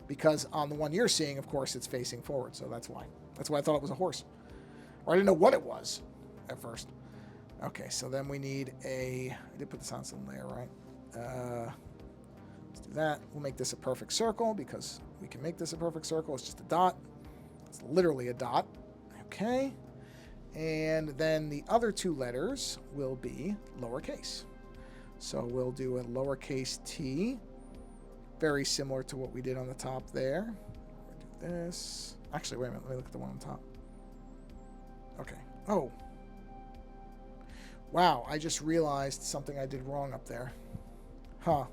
Because on the one you're seeing, of course, it's facing forward. So that's why. That's why I thought it was a horse. Or I didn't know what it was at first. Okay, so then we need a... I did put this on some layer, right? Let's do that. We'll make this a perfect circle because we can make this a perfect circle. It's just a dot. It's literally a dot. Okay. And then the other two letters will be lowercase. So we'll do a lowercase t. Very similar to what we did on the top there. We'll do this. Actually, wait a minute. Let me look at the one on top. Okay. Oh. Wow, I just realized something I did wrong up there. Huh.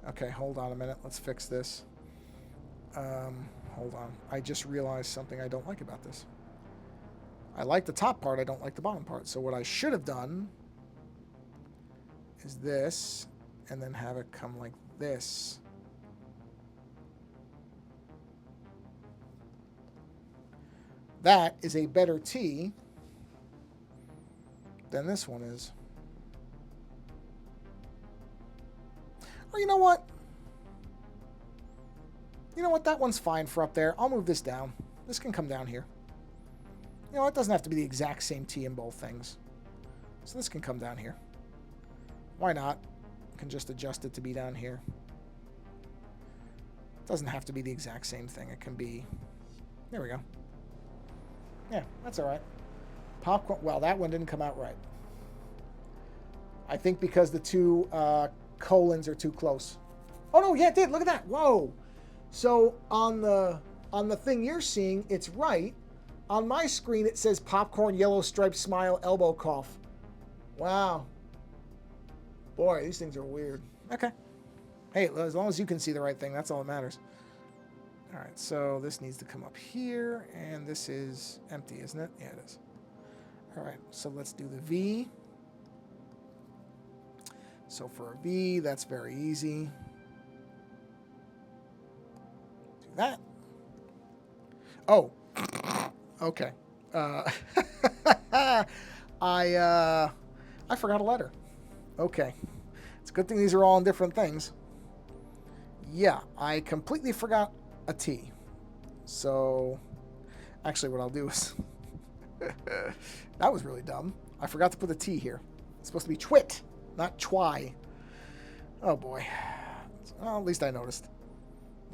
Okay, hold on a minute. Let's fix this. Hold on. I just realized something I don't like about this. I like the top part. I don't like the bottom part. So what I should have done is this, and then have it come like this. That is a better T than this one is. Or you know what? You know what? That one's fine for up there. I'll move this down. This can come down here. You know, it doesn't have to be the exact same T in both things. So this can come down here. Why not? I can just adjust it to be down here. It doesn't have to be the exact same thing. It can be... There we go. Yeah, that's all right. Popcorn... Well, that one didn't come out right. I think because the two colons are too close. Oh, no, yeah, it did. Look at that. Whoa. So on the thing you're seeing, it's right. On my screen, it says popcorn, yellow stripe, smile, elbow cough. Wow. Boy, these things are weird. Okay. Hey, as long as you can see the right thing, that's all that matters. All right, so this needs to come up here, and this is empty, isn't it? Yeah, it is. All right, so let's do the V. So for a V, that's very easy. Do that. Oh. Okay. I forgot a letter. Okay. It's a good thing these are all in different things. Yeah, I completely forgot a T. So, actually what I'll do is... That was really dumb. I forgot to put the T here. It's supposed to be twit, not twy. Oh boy. Well, at least I noticed.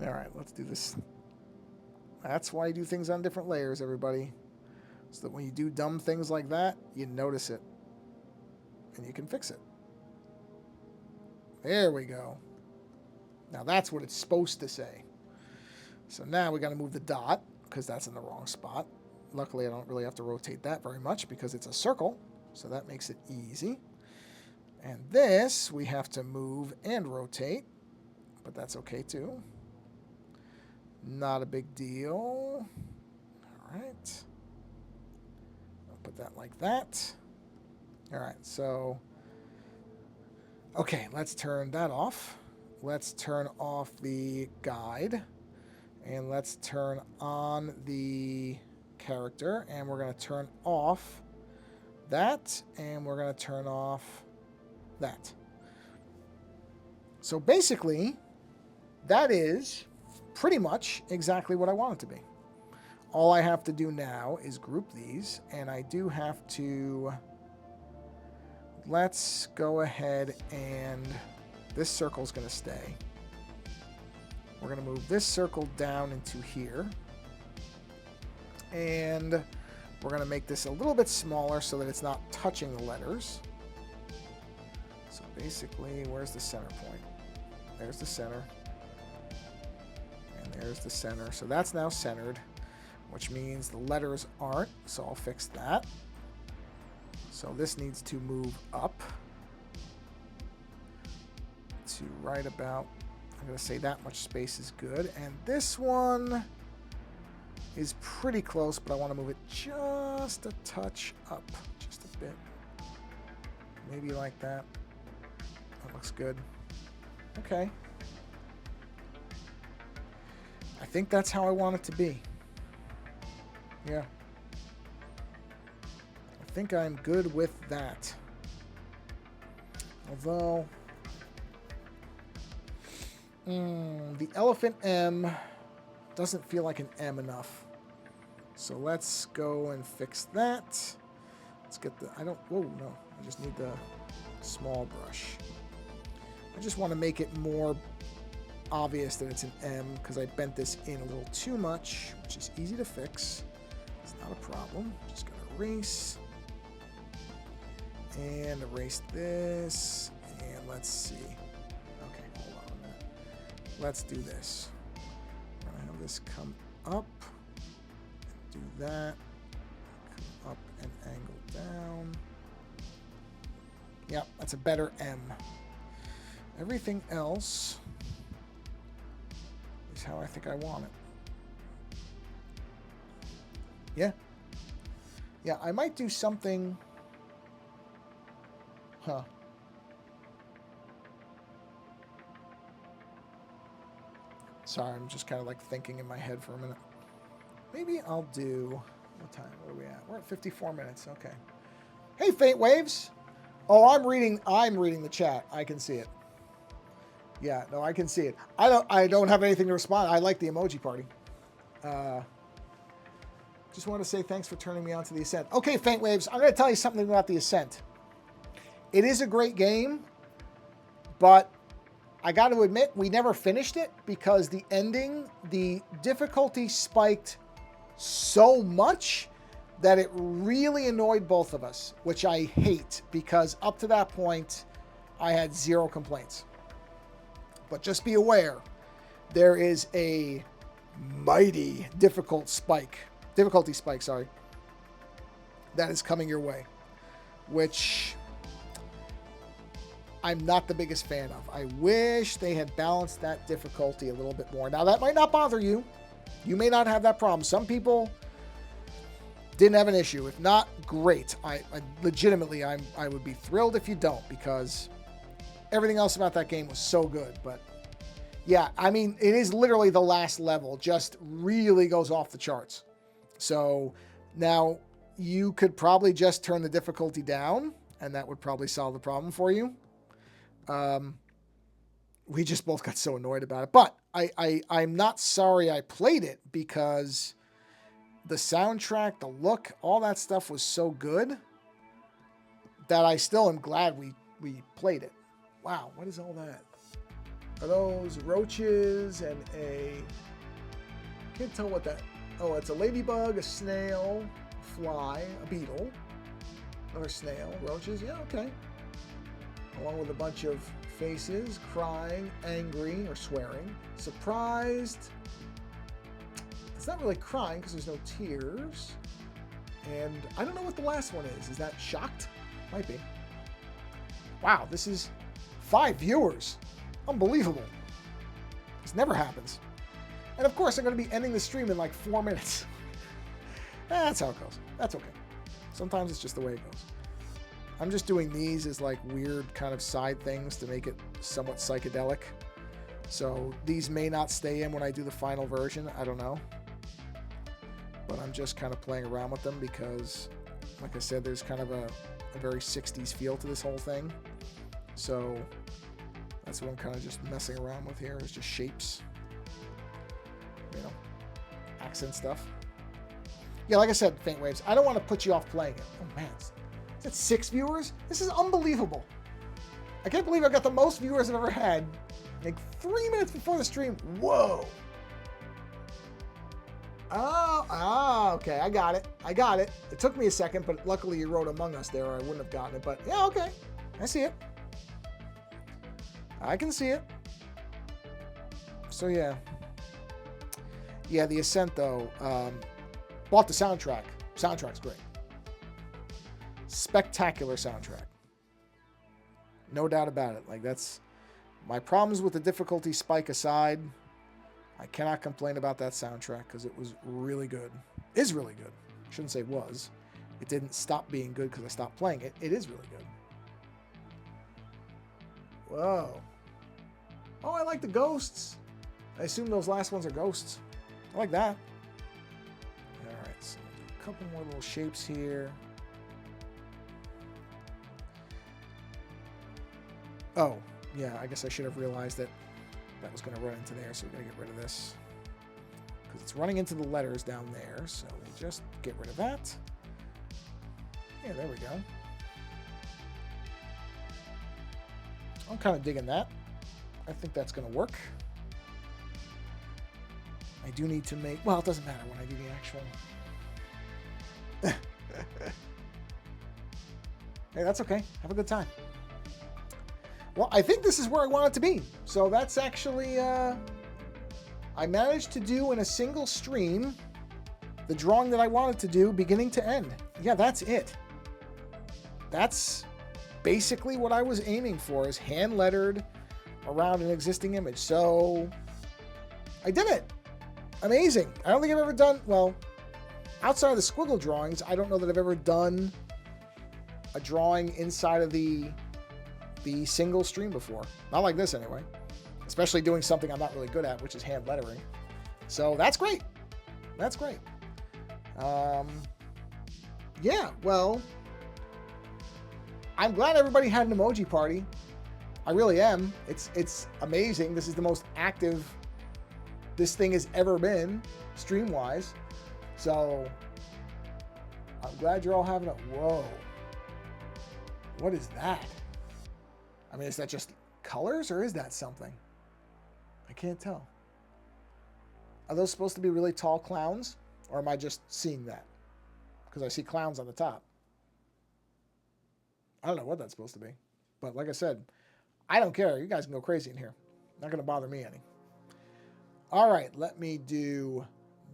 Alright, let's do this. That's why you do things on different layers, everybody. So that when you do dumb things like that, you notice it. And you can fix it. There we go. Now that's what it's supposed to say. So now we got to move the dot, because that's in the wrong spot. Luckily, I don't really have to rotate that very much, because it's a circle. So that makes it easy. And this, we have to move and rotate. But that's okay, too. Not a big deal. All right. I'll put that like that. All right, so... Okay, let's turn that off. Let's turn off the guide. And let's turn on the character. And we're going to turn off that. And we're going to turn off that. So basically, that is... pretty much exactly what I want it to be. All I have to do now is group these, and I do have to... Let's go ahead and... This circle's going to stay. We're going to move this circle down into here. And we're going to make this a little bit smaller so that it's not touching the letters. So basically, where's the center point? There's the center. There's the center. So that's now centered, which means the letters aren't. So I'll fix that. So this needs to move up to right about, I'm going to say that much space is good. And this one is pretty close, but I want to move it just a touch up. Just a bit. Maybe like that. That looks good. Okay. I think that's how I want it to be. Yeah. I think I'm good with that. Although... the elephant M doesn't feel like an M enough. So let's go and fix that. Let's get the... Whoa, no. I just need the small brush. I just want to make it more... obvious that it's an M because I bent this in a little too much, which is easy to fix. It's not a problem. Just gotta erase and erase this, and let's see. Okay, hold on a minute. Let's do this. We're gonna have this come up and do that. Come up and angle down. Yep, that's a better M. Everything else is how I think I want it. Yeah. Yeah, I might do something... Huh. Sorry, I'm just kind of like thinking in my head for a minute. Maybe I'll do... What time? What are we at? We're at 54 minutes. Okay. Hey, Faint Waves! Oh, I'm reading the chat. I can see it. Yeah, no, I can see it. I don't have anything to respond. I like the emoji party. Just want to say thanks for turning me on to the Ascent. Okay, Faint Waves, I'm going to tell you something about the Ascent. It is a great game, but I got to admit, we never finished it because the ending, the difficulty spiked so much that it really annoyed both of us, which I hate because up to that point, I had zero complaints. But just be aware, there is a mighty difficulty spike, that is coming your way, which I'm not the biggest fan of. I wish they had balanced that difficulty a little bit more. Now, that might not bother you. You may not have that problem. Some people didn't have an issue. If not, great. I legitimately, I would be thrilled if you don't, because everything else about that game was so good. But yeah, I mean, it is literally the last level, just really goes off the charts. So now you could probably just turn the difficulty down, and that would probably solve the problem for you. We just both got so annoyed about it. But I'm not sorry I played it, because the soundtrack, the look, all that stuff was so good that I still am glad we played it. Wow, what is all that? Are those roaches and can't tell what that... Oh, it's a ladybug, a snail, a fly, a beetle, another snail, roaches, yeah, okay. Along with a bunch of faces, crying, angry, or swearing, surprised. It's not really crying because there's no tears. And I don't know what the last one is. Is that shocked? Might be. Wow, this is 5 viewers. Unbelievable. This never happens. And of course, I'm going to be ending the stream in like 4 minutes. That's how it goes. That's okay. Sometimes it's just the way it goes. I'm just doing these as like weird kind of side things to make it somewhat psychedelic. So these may not stay in when I do the final version. I don't know. But I'm just kind of playing around with them because, like I said, there's kind of a very 60s feel to this whole thing. So that's what I'm kind of just messing around with here, is just shapes. You know, accent stuff. Yeah, like I said, Faint Waves, I don't want to put you off playing it. Oh, man. Is that 6 viewers? This is unbelievable. I can't believe I've got the most viewers I've ever had. Like 3 minutes before the stream. Whoa. Oh, okay. I got it. It took me a second, but luckily you wrote Among Us there, or I wouldn't have gotten it. But yeah, okay. I see it. I can see it. So yeah. Yeah, the Ascent, though. Bought the soundtrack. Soundtrack's great. Spectacular soundtrack. No doubt about it. Like, that's... My problems with the difficulty spike aside, I cannot complain about that soundtrack because it was really good. Is really good. Shouldn't say was. It didn't stop being good because I stopped playing it. It is really good. Whoa. Oh, I like the ghosts. I assume those last ones are ghosts. I like that. Alright, so a couple more little shapes here. Oh, yeah, I guess I should have realized that that was going to run into there, so we're going to get rid of this. Because it's running into the letters down there, so we'll just get rid of that. Yeah, there we go. I'm kind of digging that. I think that's going to work. I do need to make... Well, it doesn't matter when I do the actual... Hey, that's okay. Have a good time. Well, I think this is where I want it to be. So that's actually... I managed to do in a single stream the drawing that I wanted to do beginning to end. Yeah, that's it. That's basically what I was aiming for, is hand-lettered around an existing image. So I did it. Amazing. I don't think I've ever done... Well, outside of the squiggle drawings, I don't know that I've ever done a drawing inside of the single stream before. Not like this, anyway. Especially doing something I'm not really good at, which is hand lettering. So that's great. That's great. Yeah, well, I'm glad everybody had an emoji party. I really am. It's amazing. This is the most active this thing has ever been, stream-wise. So I'm glad you're all having a... Whoa. What is that? I mean, is that just colors or is that something? I can't tell. Are those supposed to be really tall clowns? Or am I just seeing that? Because I see clowns on the top. I don't know what that's supposed to be. But like I said, I don't care. You guys can go crazy in here. Not going to bother me any. All right, let me do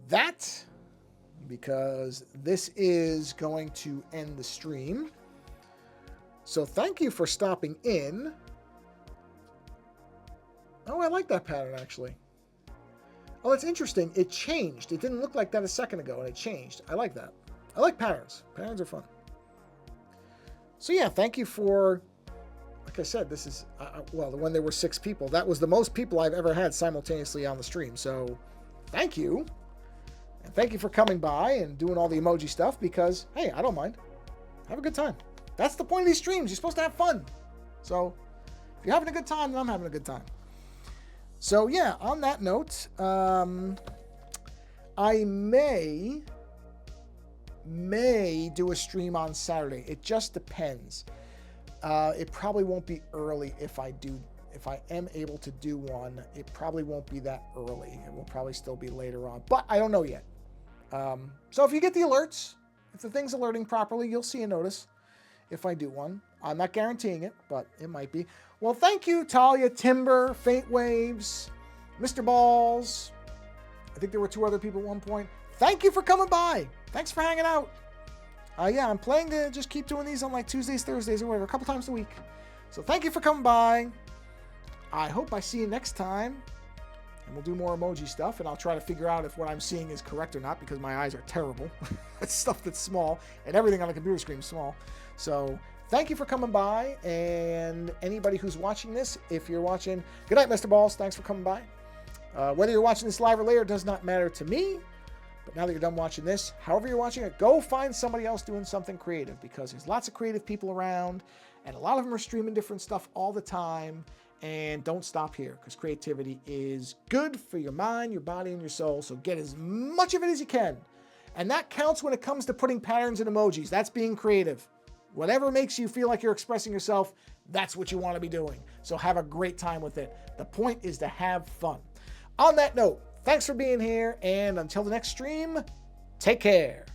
that. Because this is going to end the stream. So thank you for stopping in. Oh, I like that pattern, actually. Oh, it's interesting. It changed. It didn't look like that a second ago, and it changed. I like that. I like patterns. Patterns are fun. So yeah, thank you for... Like I said, this is... well, when there were 6 people, that was the most people I've ever had simultaneously on the stream. So thank you. And thank you for coming by and doing all the emoji stuff because, hey, I don't mind. Have a good time. That's the point of these streams. You're supposed to have fun. So if you're having a good time, then I'm having a good time. So yeah, on that note, I may do a stream on Saturday. It just depends. It probably won't be early if I am able to do one. It probably won't be that early. It will probably still be later on, but I don't know yet. So if you get the alerts, if the thing's alerting properly, you'll see a notice if I do one. I'm not guaranteeing it, but it might be. Well, thank you, Talia, Timber, Faint Waves, Mr. Balls. I think there were 2 other people at one point. Thank you for coming by. Thanks for hanging out. Yeah, I'm planning to just keep doing these on like Tuesdays, Thursdays, or whatever, a couple times a week. So thank you for coming by. I hope I see you next time. And we'll do more emoji stuff, and I'll try to figure out if what I'm seeing is correct or not, because my eyes are terrible. It's stuff that's small, and everything on the computer screen is small. So thank you for coming by, and anybody who's watching this, if you're watching, good night, Mr. Balls. Thanks for coming by. Whether you're watching this live or later does not matter to me. But now that you're done watching this, however you're watching it, go find somebody else doing something creative, because there's lots of creative people around, and a lot of them are streaming different stuff all the time. And don't stop here, because creativity is good for your mind, your body, and your soul. So get as much of it as you can. And that counts when it comes to putting patterns in emojis. That's being creative. Whatever makes you feel like you're expressing yourself, that's what you want to be doing. So have a great time with it. The point is to have fun. On that note, thanks for being here. And until the next stream, take care.